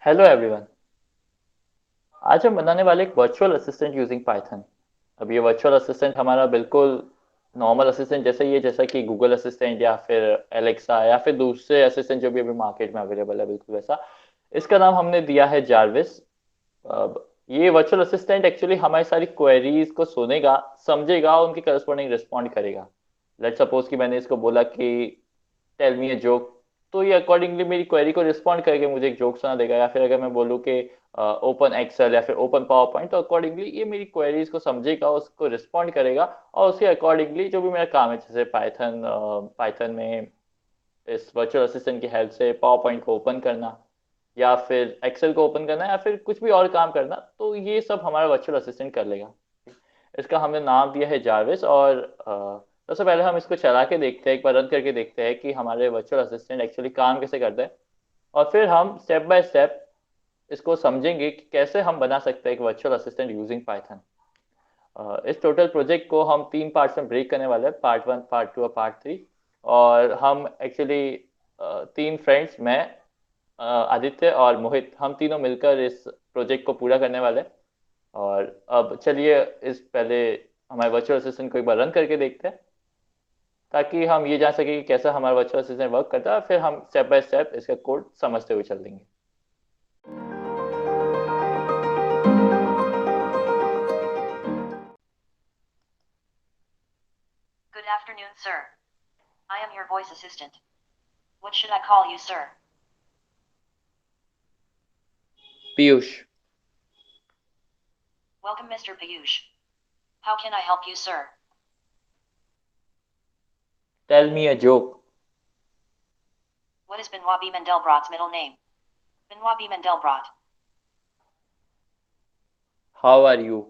Hello everyone. आज हम बनाने वाले एक वर्चुअल असिस्टेंट यूजिंग पाइथन। अब ये वर्चुअल असिस्टेंट हमारा बिल्कुल नॉर्मल असिस्टेंट जैसा ही है, जैसा कि गूगल असिस्टेंट या फिर एलेक्सा या फिर दूसरे असिस्टेंट जो भी अभी मार्केट में अवेलेबल है, बिल्कुल वैसा। इसका नाम हमने दिया है जारविस। अब ये वर्चुअल असिस्टेंट एक्चुअली हमारी सारी क्वेरीज को सुनेगा, समझेगा और उनकी करस्पॉन्डिंग रिस्पॉन्ड करेगा। लेट सपोज कि मैंने इसको बोला कि टेल मी ए जोक, तो ये अकॉर्डिंगली मेरी क्वेरी को रिस्पॉन्ड करके मुझे एक जोक सुना देगा। या फिर अगर मैं बोलूँ कि ओपन एक्सेल या फिर ओपन पावर पॉइंट, तो अकॉर्डिंगली ये मेरी क्वेरीज को समझेगा, उसको रिस्पॉन्ड करेगा और उसके अकॉर्डिंगली जो भी मेरा काम है, जैसे पाइथन पाइथन में इस वर्चुअल असिस्टेंट की हेल्प से पावर पॉइंट को ओपन करना या फिर एक्सेल को ओपन करना या फिर कुछ भी और काम करना, तो ये सब हमारा वर्चुअल असिस्टेंट कर लेगा। इसका हमने नाम दिया है जारविस। और सबसे पहले हम इसको चला के देखते हैं, एक बार रन करके देखते हैं कि हमारे वर्चुअल असिस्टेंट एक्चुअली काम कैसे करता है। और फिर हम स्टेप बाय स्टेप इसको समझेंगे कि कैसे हम बना सकते हैं एक वर्चुअल असिस्टेंट यूजिंग पाइथन। इस टोटल प्रोजेक्ट को हम तीन पार्ट्स में ब्रेक करने वाले हैं, पार्ट वन, पार्ट टू और पार्ट थ्री। और हम एक्चुअली तीन फ्रेंड्स, मैं, आदित्य और मोहित, हम तीनों मिलकर इस प्रोजेक्ट को पूरा करने वाले हैं। और अब चलिए इस पहले हमारे वर्चुअल असिस्टेंट को एक बार रन करके देखते हैं, ताकि हम ये जान सके कि कैसा हमारा वर्चुअल असिस्टेंट वर्क करता है। फिर हम स्टेप बाय स्टेप इसका कोड समझते हुए चल देंगे। Good afternoon, sir. I am your voice assistant. What should I call you, sir? Piyush. Welcome, Mr. Piyush. How can I help you, sir? Tell me a joke. What is Benoit B. Mandelbrot's middle name? Benoit B. Mandelbrot. How are you.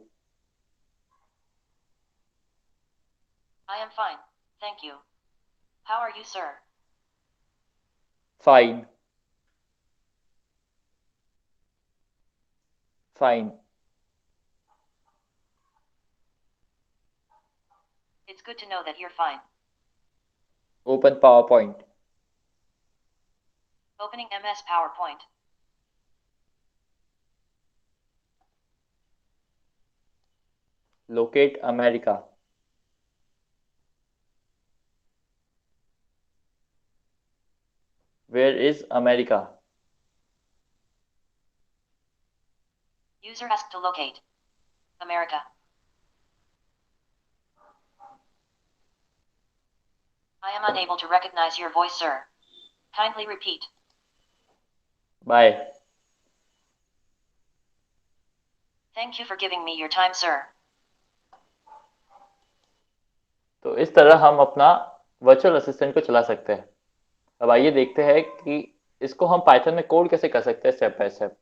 I am fine, thank you. How are you, sir? Fine. Fine. It's good to know that you're fine. Open PowerPoint. Opening MS PowerPoint. Locate America. Where is America. User asked to locate America. I am unable to recognize your voice, sir. Kindly repeat. Bye. Thank you for giving me your time, sir. तो इस तरह हम अपना virtual assistant को चला सकते हैं। अब आइए देखते हैं कि इसको हम पाइथन में कोड कैसे कर सकते हैं, स्टेप बाय स्टेप।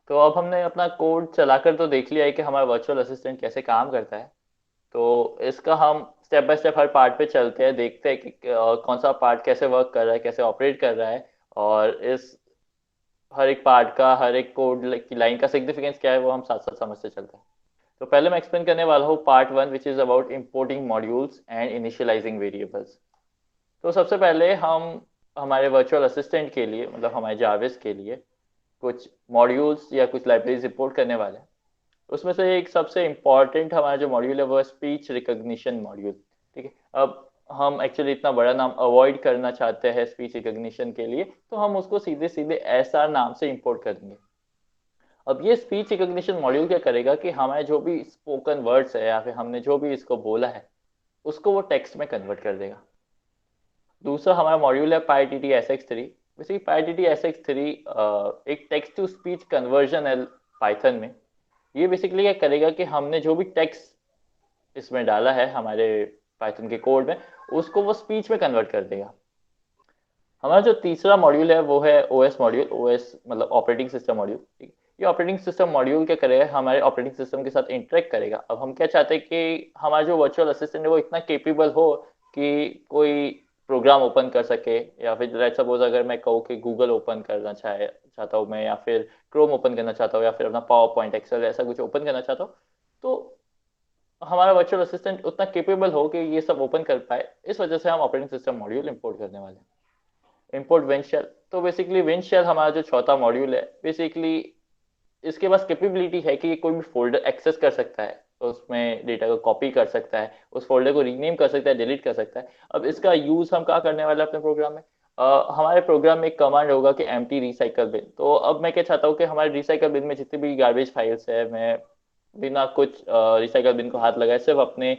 तो अब हमने अपना कोड चलाकर तो देख लिया है कि हमारा वर्चुअल असिस्टेंट कैसे काम करता है। तो इसका हम step by step her part पे चलते हैं, देखते हैं कि कौन सा पार्ट कैसे वर्क कर रहा है, कैसे ऑपरेट कर रहा है। और इस हर एक पार्ट का, हर एक कोड की लाइन का सिग्निफिकेंस क्या है, वो हम साथ साथ समझते चलते हैं। तो पहले मैं एक्सप्लेन करने वाला हूँ part one, which is about importing modules and initialising variables. तो सबसे पहले हम हमारे वर्चुअल असिस्टेंट के लिए, मतलब हमारे जाविस के लिए, कुछ मॉड्यूल्स या कुछ लाइब्रेरीज इंपोर्ट करने वाले हैं। उसमें से एक सबसे इम्पॉर्टेंट हमारा जो मॉड्यूल है वो है स्पीच रिकॉग्निशन मॉड्यूल। ठीक है। अब हम एक्चुअली इतना बड़ा नाम अवॉइड करना चाहते हैं स्पीच रिकॉग्निशन के लिए, तो हम उसको सीधे सीधे एसआर नाम से इंपोर्ट करेंगे। अब ये स्पीच रिकॉग्निशन मॉड्यूल क्या करेगा कि हमारे जो भी स्पोकन वर्ड्स है या फिर हमने जो भी इसको बोला है, उसको वो टेक्स्ट में कन्वर्ट कर देगा। दूसरा हमारा मॉड्यूल है PyTT SX3। Basically PyTT SX3 एक टेक्स्ट टू स्पीच कन्वर्जन है पाइथन में। ये बेसिकली क्या करेगा कि हमने जो भी टेक्स्ट इसमें डाला है हमारे पाइथन के कोड में, उसको वो स्पीच में कन्वर्ट कर देगा। हमारा जो तीसरा मॉड्यूल है वो है ओएस मॉड्यूल। ओएस मतलब ऑपरेटिंग सिस्टम मॉड्यूल। ठीक है। ये ऑपरेटिंग सिस्टम मॉड्यूल क्या करेगा, हमारे ऑपरेटिंग सिस्टम के साथ इंटरेक्ट करेगा। अब हम क्या चाहते हैं कि हमारा जो वर्चुअल असिस्टेंट है वो इतना केपेबल हो कि कोई प्रोग्राम ओपन कर सके, या फिर लेट्स सपोज अगर मैं कहूँ कि गूगल ओपन करना चाहता हूँ मैं, या फिर क्रोम ओपन करना चाहता हूँ, या फिर अपना पावर पॉइंट एक्सेल ऐसा कुछ ओपन करना चाहता हूँ, तो हमारा वर्चुअल असिस्टेंट उतना केपेबल हो कि ये सब ओपन कर पाए, इस वजह से हम ऑपरेटिंग सिस्टम मॉड्यूल इंपोर्ट करने वाले हैं। इंपोर्ट विंडशेल, तो बेसिकली विंडशेल हमारा जो चौथा मॉड्यूल है, बेसिकली इसके पास कैपेबिलिटी है कि ये कोई भी फोल्डर एक्सेस कर सकता है, तो उसमें डेटा को कॉपी कर सकता है, उस फोल्डर को रीनेम कर सकता है, डिलीट कर सकता है। अब इसका यूज हम क्या करने वाले हैं अपने प्रोग्राम में? हमारे प्रोग्राम में एक कमांड होगा कि एम्प्टी रिसाइकल बिन। तो अब मैं क्या चाहता हूँ कि हमारे रिसाइकल बिन में जितनी भी गार्बेज फाइल्स है, मैं बिना कुछ रिसाइकल बिन को हाथ लगाए सिर्फ अपने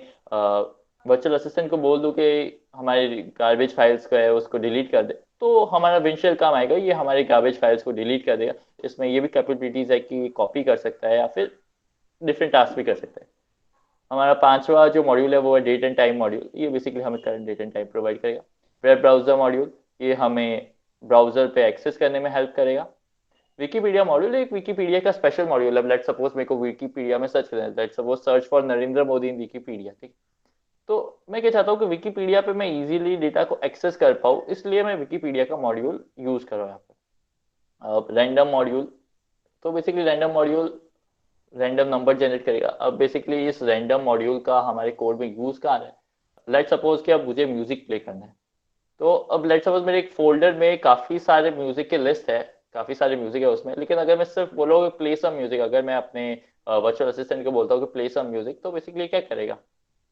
वर्चुअल असिस्टेंट को बोल दूं कि हमारी गार्बेज फाइल्स को है उसको डिलीट कर दे, तो हमारा विंडशील्ड काम आएगा, ये हमारी गार्बेज फाइल्स को डिलीट कर देगा। इसमें ये भी कैपेबिलिटीज है कि कॉपी कर सकता है या फिर डिफरेंट टास्क भी कर सकता है। हमारा पांचवा जो मॉड्यूल है वो है डेट एंड टाइम मॉड्यूल। ये बेसिकली हमें current date and time provide करेगा। वेब ब्राउजर मॉड्यूल, ये हमें ब्राउजर पे एक्सेस करने में हेल्प करेगा। विकीपीडिया मॉड्यूल एक विकीपीडिया का स्पेशल मॉड्यूल है। लेट सपोज मेरे को विकीपीडिया में सर्च करना है, let suppose search for Narendra Modi in Wikipedia, ठीक। तो मैं क्या चाहता हूँ कि विकीपीडिया पे मैं इजीली डेटा को एक्सेस कर पाऊँ, इसलिए मैं विकीपीडिया का मॉड्यूल यूज कर रहा हूँ यहाँ पे। अब रैंडम मॉड्यूल, तो basically random module random number generate करेगा। अब बेसिकली इस रैंडम मॉड्यूल का हमारे कोड में यूज कहाँ है? लेट सपोज कि अब मुझे म्यूजिक प्ले करना है, तो अब लेट सपोज मेरे एक फोल्डर में काफी सारे म्यूजिक के लिस्ट है, काफी सारे म्यूजिक है उसमें, लेकिन अगर मैं सिर्फ बोलो प्ले सम म्यूजिक, अगर मैं अपने वर्चुअल असिस्टेंट को बोलता हूँ कि प्ले सम म्यूजिक, तो बेसिकली क्या करेगा?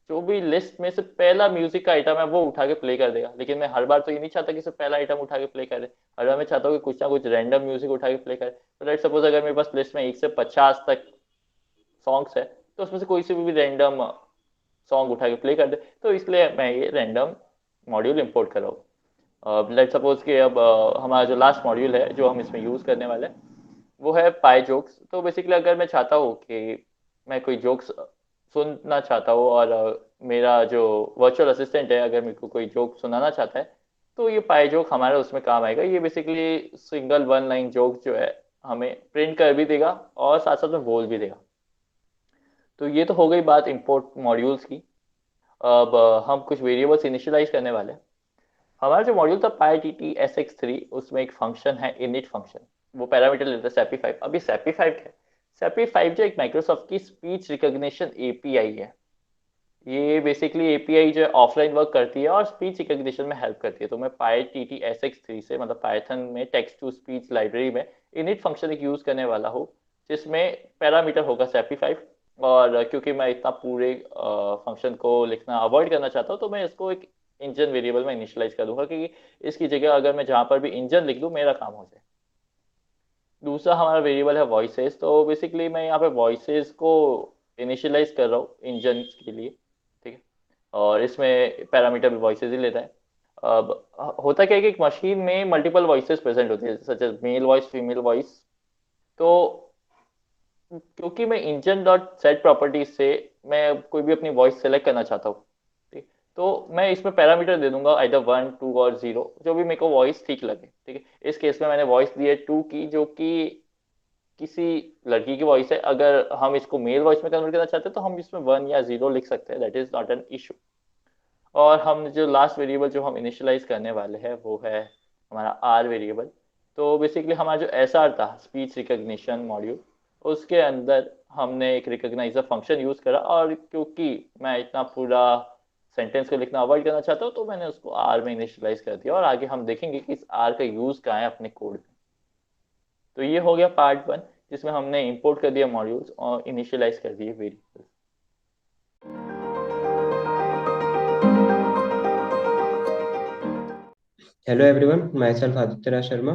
जो भी लिस्ट में से पहला म्यूजिक का आइटम है वो उठा के प्ले कर देगा। लेकिन मैं हर बार तो ये नहीं चाहता कि सिर्फ पहला आइटम उठा के प्ले करे, हर बार मैं चाहता हूँ कि कुछ ना कुछ रैंडम म्यूजिक उठा के प्ले करे। तो लेट सपोज अगर मेरे पास लिस्ट में 1 से 50 तक सॉन्ग्स है, तो उसमें से कोई से भी रैंडम सॉन्ग उठा के प्ले कर दे, तो इसलिए मैं ये रैंडम मॉड्यूल इंपोर्ट कर रहा हूँ। लेट सपोज कि अब हमारा जो लास्ट मॉड्यूल है जो हम इसमें यूज करने वाले हैं वो है पाई जोक्स। तो बेसिकली अगर मैं चाहता हूँ कि मैं कोई जोक्स सुनना चाहता हूँ और मेरा जो वर्चुअल असिस्टेंट है अगर मेरे को कोई जोक सुनाना चाहता है, तो ये पाई जोक हमारा उसमें काम आएगा। ये basically single one line joke जो है हमें प्रिंट कर भी देगा और साथ साथ में बोल भी देगा। तो ये तो हो गई बात इंपोर्ट मॉड्यूल्स की। अब हम कुछ वेरिएबल्स इनिशियलाइज करने वाले हैं। हमारा जो मॉड्यूल था py T T S X three, उसमें एक फंक्शन है इनिट फंक्शन, वो पैरामीटर लेता है सैपी फाइव। अभी सैपी फाइव क्या है? सैपी फाइव जो एक माइक्रोसॉफ्ट की स्पीच रिकॉग्निशन एपीआई है। ये बेसिकली एपीआई जो है ऑफलाइन वर्क करती है और स्पीच रिकॉग्निशन में हेल्प करती है। तो मैं py T T S X three से, मतलब पाइथन में टेक्स्ट टू स्पीच लाइब्रेरी में इनिट फंक्शन एक यूज करने वाला हूँ, जिसमें पैरामीटर होगा सैपी फाइव। और क्योंकि मैं इतना पूरे फंक्शन को लिखना अवॉइड करना चाहता हूँ, तो मैं इसको एक इंजन वेरिएबल में इनिशियलाइज कर दूंगा कि इसकी जगह अगर मैं जहां पर भी इंजन लिख दूं मेरा काम हो जाए। दूसरा हमारा वेरिएबल है वॉइसेस। तो बेसिकली मैं यहाँ पे वॉइसेस को इनिशियलाइज कर रहा हूँ इंजन के लिए, ठीक है। और इसमें पैरामीटर भी वॉइसेस ही लेता है। अब होता क्या है कि एक मशीन में मल्टीपल वॉइसेस प्रेजेंट होती है, such as male voice, female voice. तो क्योंकि मैं इंजन डॉट सेट प्रॉपर्टीज से मैं कोई भी अपनी वॉइस सेलेक्ट करना चाहता हूँ, ठीक, तो मैं इसमें पैरामीटर दे दूंगा आइदर वन, टू और जीरो, जो भी मेरे को वॉइस ठीक लगे, ठीक है। इस केस में मैंने वॉइस दी है टू की, जो कि किसी लड़की की वॉइस है। अगर हम इसको मेल वॉइस में कन्वर्ट करना चाहते हैं तो हम इसमें वन या जीरो लिख सकते हैं, that is not an issue. और हम जो लास्ट वेरिएबल जो हम इनिशियलाइज करने वाले हैं वो है हमारा आर वेरिएबल। तो बेसिकली हमारा जो एस आर था, स्पीच रिकग्निशन मॉड्यूल, उसके अंदर हमने एक रिकग्नाइजर फंक्शन यूज करा। और क्योंकि मैं इतना पूरा सेंटेंस को लिखना अवॉइड करना चाहता हूँ, तो मैंने उसको आर में इनिशियलाइज कर दिया। और आगे हम देखेंगे कि इस आर का यूज कहाँ है अपने कोड में। तो ये हो गया पार्ट वन, जिसमें हमने इंपोर्ट कर दिया मॉड्यूल्स और इनिशियलाइज कर दिए variables. Hello everyone, myself Aditya Raj Sharma.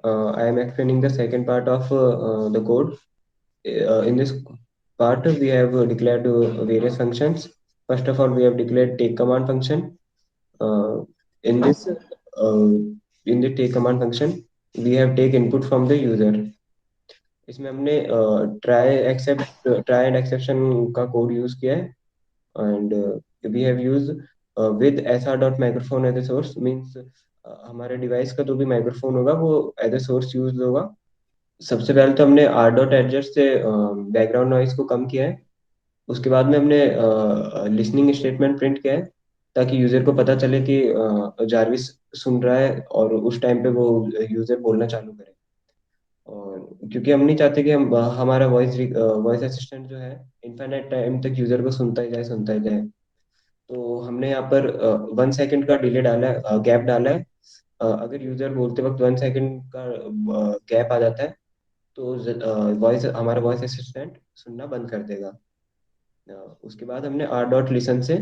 I am explaining the second part of the code. In this part, we have declared various functions. First of all, we have declared take command function. Uh, in this, in the take command function, we have take input from the user. इसमें हमने try and exception का code use किया है, and we have used with sr dot microphone as a source means हमारे device का जो भी microphone होगा वो एज ए सोर्स यूज होगा। सबसे पहले तो हमने आर डॉट एडजस्ट से बैकग्राउंड नॉइस को कम किया है। उसके बाद में हमने लिसनिंग स्टेटमेंट प्रिंट किया है ताकि यूजर को पता चले कि जारविस सुन रहा है और उस टाइम पे वो यूजर बोलना चालू करे। और क्योंकि हम नहीं चाहते कि हम हमारा वॉइस असिस्टेंट जो है इनफाइनाइट टाइम तक यूजर को सुनता ही जाए। तो हमने यहाँ पर 1 सेकंड का डिले डाला है, गैप डाला है। अगर यूजर बोलते वक्त 1 सेकंड का गैप आ जाता है तो वॉइस हमारा वॉइस असिस्टेंट सुनना बंद कर देगा। उसके बाद हमने आर डॉट लिसन से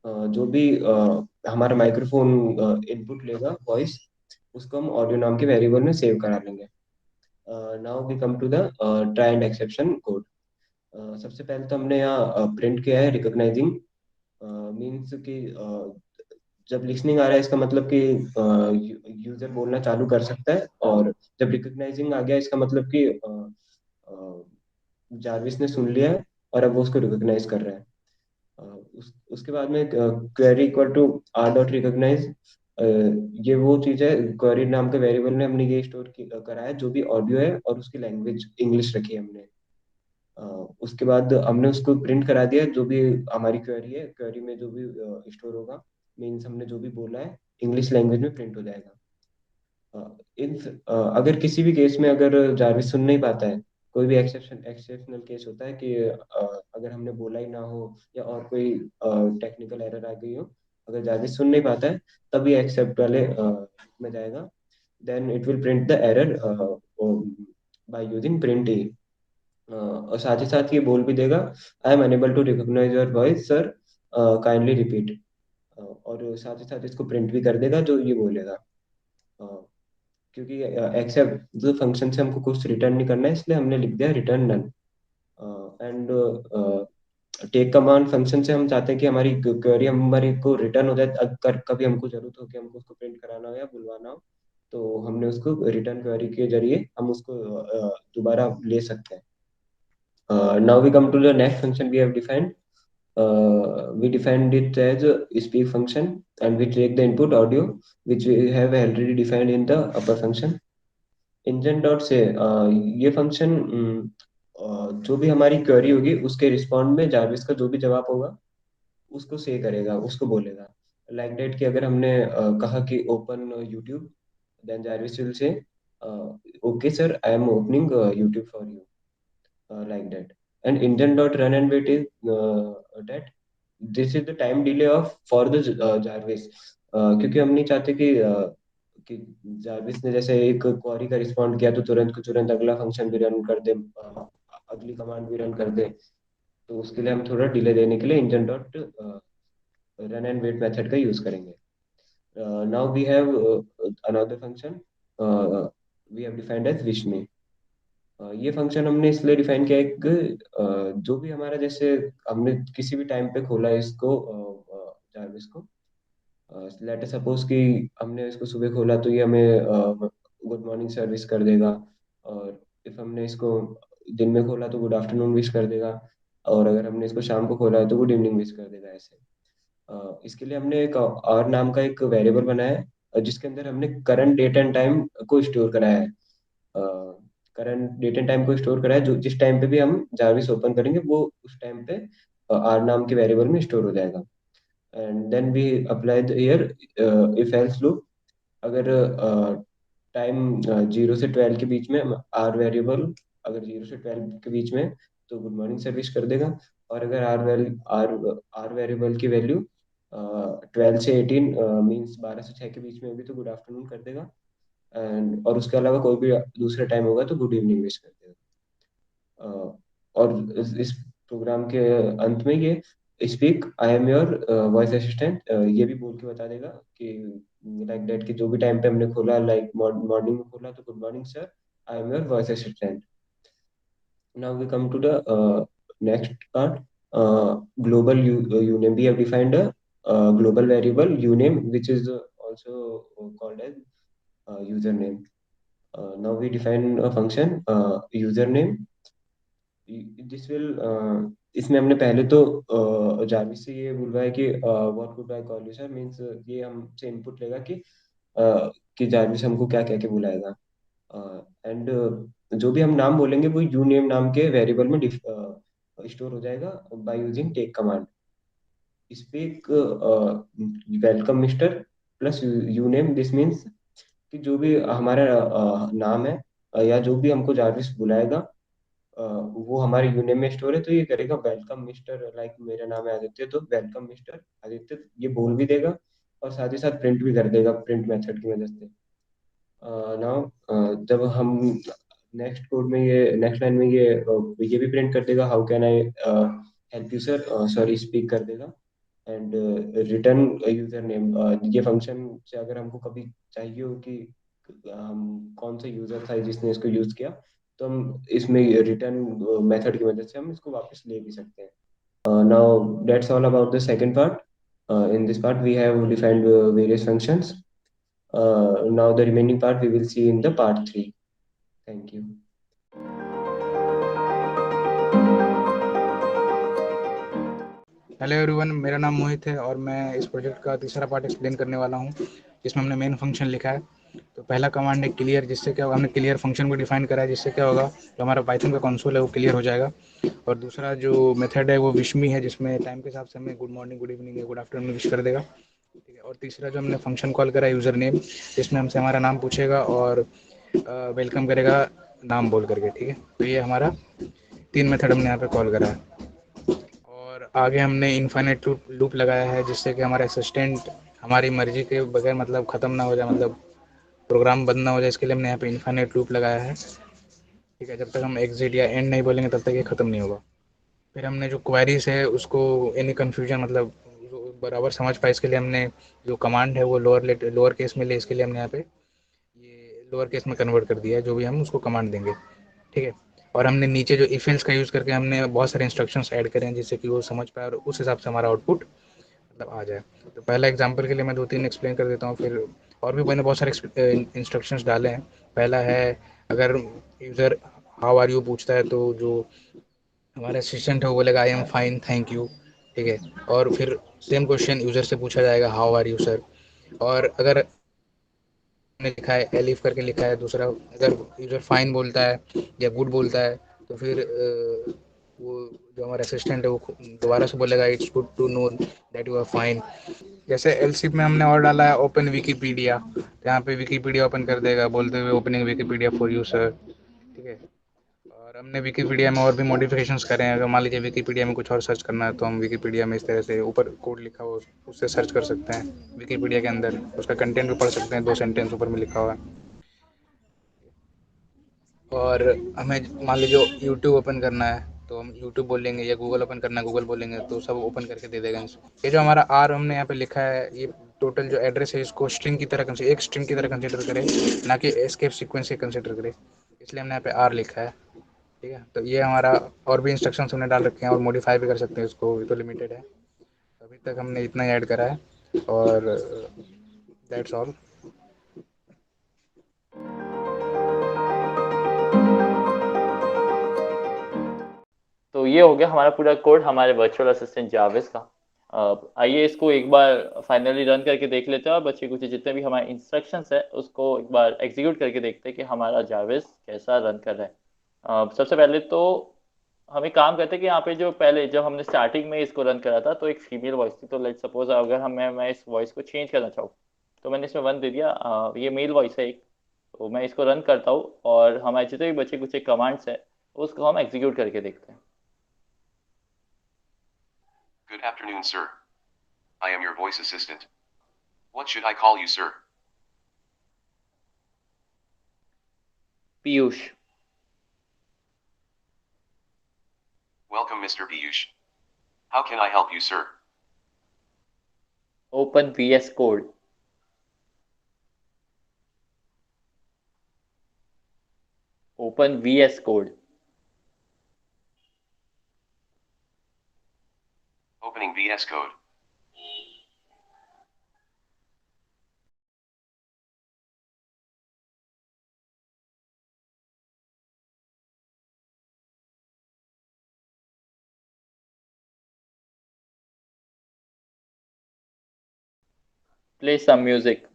जो भी हमारा माइक्रोफोन इनपुट लेगा वॉइस, उसको हम ऑडियो नाम के वेरिएबल में सेव करा लेंगे। Now we come to the try and exception code. सबसे पहले तो हमने यहाँ प्रिंट किया है रिकॉग्नाइजिंग, मीन्स कि जब लिसनिंग आ रहा है इसका मतलब कि यूजर बोलना चालू कर सकता है, और जब रिकॉग्नाइजिंग आ गया इसका मतलब कि जारविस ने सुन लिया है और अब वो उसको रिकॉग्नाइज कर रहा है। उसके बाद में query equal to R dot recognize, ये वो चीज है, क्वेरी नाम के वेरिएबल में हमने ये करा है जो भी ऑडियो है और उसकी लैंग्वेज इंग्लिश रखी है हमने। अ, उसके बाद हमने उसको प्रिंट करा दिया जो भी हमारी क्वेरी है, क्वेरी में जो भी स्टोर होगा, मीन्स हमने जो भी बोला है इंग्लिश लैंग्वेज में प्रिंट हो जाएगा। अगर किसी भी केस में अगर जारविस सुन नहीं पाता है, कोई भी एक्सेप्शनल केस होता है कि अगर हमने बोला ही ना हो या और कोई टेक्निकल एरर आ गई हो, अगर जारविस सुन नहीं पाता है तब ये एक्सेप्ट वाले में जाएगा। Then it will print the error by using print e. और साथ ही साथ ये बोल भी देगा, I am unable to recognise your voice sir, kindly repeat. और साथ ही साथ इसको प्रिंट भी कर देगा जो ये बोलेगा। अ, क्योंकि एक्सेप्ट जो फंक्शन से हमको कुछ रिटर्न नहीं करना है इसलिए हमने लिख दिया return none. And take command function से हम चाहते हैं कि हमारी क्वेरी हमारी को रिटर्न हो जाए, अगर कभी हमको जरूरत हो कि हमको उसको प्रिंट कराना हो या बुलवाना हो, तो हमने उसको रिटर्न क्वेरी के जरिए हम उसको दोबारा ले सकते हैं। Now we come to the next function we have defined. We defined it as a speak function, and we take the input audio which we have already defined in the upper function. Engine dot से ये function जो भी हमारी query होगी उसके respond में Jarvis का जो भी जवाब होगा उसको से करेगा, उसको बोलेगा। लाइक दैट कि अगर हमने कहा कि open YouTube, then Jarvis will say okay sir I am opening YouTube for you, like that. And engine dot run and wait is that this is the time delay of for the Jarvis, क्योंकि हम नहीं चाहते कि Jarvis ने जैसे एक query का respond किया तो तुरंत को तुरंत अगला फंक्शन भी रन कर दे, अगली कमांड भी रन कर दे। तो उसके लिए हम थोड़ा डिले देने के लिए engine dot run and wait method का यूज करेंगे। Now we have another function we have defined as wish me. ये फंक्शन हमने इसलिए डिफाइन किया है कि जो भी हमारा जैसे हमने किसी भी टाइम पे खोला है इसको जारविस को, लेट सपोज कि हमने इसको सुबह खोला तो ये हमें गुड मॉर्निंग सर्विस कर देगा, और इफ हमने इसको दिन में खोला तो गुड आफ्टरनून विश कर देगा, और अगर हमने इसको शाम को खोला है तो गुड इवनिंग विश कर देगा ऐसे। इसके लिए हमने एक और नाम का एक वेरिएबल बनाया है जिसके अंदर हमने करंट डेट एंड टाइम को स्टोर कराया है। करंट डेट एंड टाइम को स्टोर करा है, जो जिस टाइम पे भी हम जारविस ओपन करेंगे वो उस टाइम पे आर नाम के वेरिएबल में स्टोर हो जाएगा। And then we apply the here if else loop. अगर टाइम 0 से 12 के बीच में आर वेरिएबल अगर 0 से 12 के बीच में तो गुड मॉर्निंग सर्विस कर देगा, और अगर आर वेरिएबल की वैल्यू 12 से 18 मीन्स 12 से 6 के बीच में होगी तो गुड आफ्टरनून कर देगा, एंड और उसके अलावा कोई भी दूसरा टाइम होगा तो गुड इवनिंग विश कर देगा। और इस प्रोग्राम के अंत में ये speak I am your voice assistant ये भी बोल के बता देगा कि लाइक दैट कि जो भी टाइम पे हमने खोला, लाइक मॉर्निंग में खोला तो good morning sir, I am your voice assistant. Now we come to the next part, global uname. We have defined a global variable uname which is also called as username. Now we define a function username. This will इसमें हमने पहले तो Jarvis से ये बोला है कि what could I call you sir, means ये हमसे इनपुट लेगा कि जारविस हमको क्या कह के बुलाएगा। एंड जो भी हम नाम बोलेंगे वो यू नेम नाम के वेरिएबल में स्टोर हो जाएगा by using take command. Speak welcome mister plus uname, this means कि जो भी हमारा नाम है या जो भी हमको जारविस बुलाएगा, वो हमारे यूनियन में स्टोर है, तो ये करेगा वेलकम मिस्टर, लाइक मेरा नाम है आदित्य, तो वेलकम मिस्टर आदित्य ये बोल भी देगा और साथ ही साथ प्रिंट भी कर देगा प्रिंट मेथड की मदद से। नाउ जब हम नेक्स्ट कोड में ये नेक्स्ट लाइन में ये भी प्रिंट कर देगा, how can I help you sir, sorry speak कर देगा। एंड रिटर्न यूजर नेम, ये फंक्शन से अगर हमको कभी चाहिए हो कि हम कौन सा यूजर था जिसने इसको यूज किया, तो हम इसमें रिटर्न मेथड की मदद से हम इसको वापस ले भी सकते हैं। Now that's all about the second part. In this part we have defined various functions. Now the remaining part we will see in the part 3. Thank you. Hello everyone, मेरा नाम मोहित है और मैं इस प्रोजेक्ट का तीसरा पार्ट एक्सप्लेन करने वाला हूँ, जिसमें हमने मेन फंक्शन लिखा है। तो पहला कमांड है क्लियर, जिससे क्या होगा, हमने क्लियर फंक्शन को डिफाइन करा है, जिससे क्या होगा, जो हमारा पाइथन का कंसोल है वो क्लियर हो जाएगा। और दूसरा जो मेथड है वो विश मी है, जिसमें टाइम के हिसाब से हमें गुड मॉर्निंग, गुड इवनिंग या गुड आफ्टरनून विश कर देगा। ठीक है। और तीसरा जो हमने फंक्शन कॉल करा है यूज़र नेम, जिसमें हमसे हमारा नाम पूछेगा और वेलकम करेगा नाम बोल करके। ठीक है। तो ये हमारा 3 मेथड हमने यहाँ पे कॉल करा है। और आगे हमने इनफाइनाइट लूप लगाया है, जिससे कि हमारा असिस्टेंट हमारी मर्जी के बगैर मतलब ख़त्म ना हो जाए, मतलब प्रोग्राम बंद ना हो जाए, इसके लिए हमने यहाँ पे इनफाइनाइट लूप लगाया है। ठीक है। जब तक हम एग्जिट या एंड नहीं बोलेंगे तब तक ये ख़त्म नहीं होगा। फिर हमने जो क्वेरीज है उसको एनी कन्फ्यूजन मतलब जो बराबर समझ पाए, इसके लिए हमने जो कमांड है वो लोअर केस में ले, इसके लिए हमने यहाँ पे ये लोअर केस में कन्वर्ट कर दिया है, जो भी हम उसको कमांड देंगे। ठीक है। और हमने नीचे जो इफ एल्स का यूज़ करके हमने बहुत सारे इंस्ट्रक्शंस ऐड करे हैं, जिससे कि वो समझ पाए और उस हिसाब से हमारा आउटपुट मतलब आ जाए। तो पहला एग्जांपल के लिए मैं 2-3 एक्सप्लेन कर देता हूँ, फिर और भी मैंने बहुत सारे इंस्ट्रक्शंस डाले हैं। पहला है, अगर यूज़र हाउ आर यू पूछता है, तो जो हमारा असिस्टेंट है वो बोलेगा I am fine thank you. ठीक है। और फिर सेम क्वेश्चन यूज़र से पूछा जाएगा, हाउ आर यू सर। और अगर ने लिखा है एलिफ करके लिखा है दूसरा, अगर यूज़र फाइन बोलता है या गुड बोलता है, तो फिर वो जो हमारा असिस्टेंट है वो दोबारा से बोलेगा it's good to know that you are fine. जैसे एलसीप में हमने और डाला है ओपन विकीपीडिया, तो यहाँ पे विकीपीडिया ओपन कर देगा बोलते हुए opening Wikipedia for you sir. ठीक है। और हमने विकीपीडिया में और भी मॉडिफिकेशंस करे हैं। अगर मान लीजिए विकीपीडिया में कुछ और सर्च करना है, तो हम विकीपीडिया में इस तरह से ऊपर कोड लिखा हो उससे सर्च कर सकते हैं विकीपीडिया के अंदर, उसका कंटेंट भी पढ़ सकते हैं, 2 सेंटेंस ऊपर में लिखा हुआ है। और हमें मान लीजिए यूट्यूब ओपन करना है, तो हम यूट्यूब बोलेंगे, या गूगल ओपन करना है गूगल बोलेंगे, तो सब ओपन करके दे देगा। ये जो हमारा आर हमने यहाँ पे लिखा है, ये टोटल जो एड्रेस है इसको स्ट्रिंग की तरह कंसिडर, एक स्ट्रिंग की तरह कंसिडर करें, ना कि एस्केप सीक्वेंस से कंसिडर करें, इसलिए हमने यहाँ पे आर लिखा है। ठीक है। तो ये हमारा और भी इंस्ट्रक्शंस हमने डाल रखे हैं और मॉडिफाई भी कर सकते हैं इसको, ये तो लिमिटेड है। अभी तक हमने इतना ही ऐड करा है और दैट्स ऑल। तो ये हो गया हमारा पूरा कोड हमारे वर्चुअल असिस्टेंट जाविस का। आइए इसको एक बार फाइनली रन करके देख लेते हैं और बच्चे कुछ जितने भी हमारे इंस्ट्रक्शंस है उसको एक बार एग्जीक्यूट करके देखते हैं कि हमारा जाविस कैसा रन कर रहा है। सबसे पहले तो हम एक काम करते हैं कि यहाँ पे जो पहले जब हमने स्टार्टिंग में इसको रन करा था तो एक फीमेल वॉइस थी, तो लेट सपोज अगर मैं इस वॉइस को चेंज करना चाहूँ, तो मैंने इसमें 1 दे दिया। ये मेल वॉइस है एक। तो मैं इसको रन करता हूँ और हमारे जितने भी बचे कुछ कमांड्स है उसको हम एग्जीक्यूट करके देखते हैं। Good afternoon, sir. I am your voice assistant. What should I call you, sir? Piyush. Welcome, Mr. Piyush. How can I help you, sir? Open VS code. Open VS code. Opening VS Code. Play some music.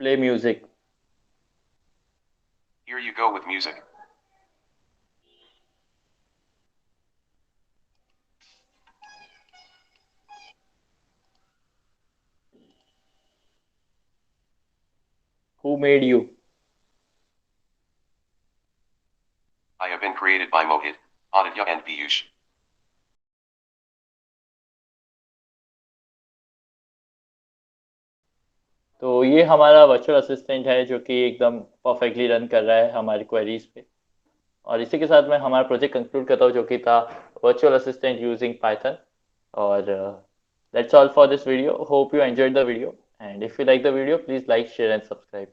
Play music. Here you go with music. Who made you? I have been created by Mohit, Aditya and Piyush. तो ये हमारा virtual assistant है जो कि एकदम perfectly run कर रहा है हमारी क्वेरीज पे। और इसी के साथ मैं हमारा प्रोजेक्ट कंक्लूड करता हूँ जो कि था वर्चुअल असिस्टेंट यूजिंग पाइथन। और that's all for this video. Hope you enjoyed the video, and if you like the video, please like, share and subscribe.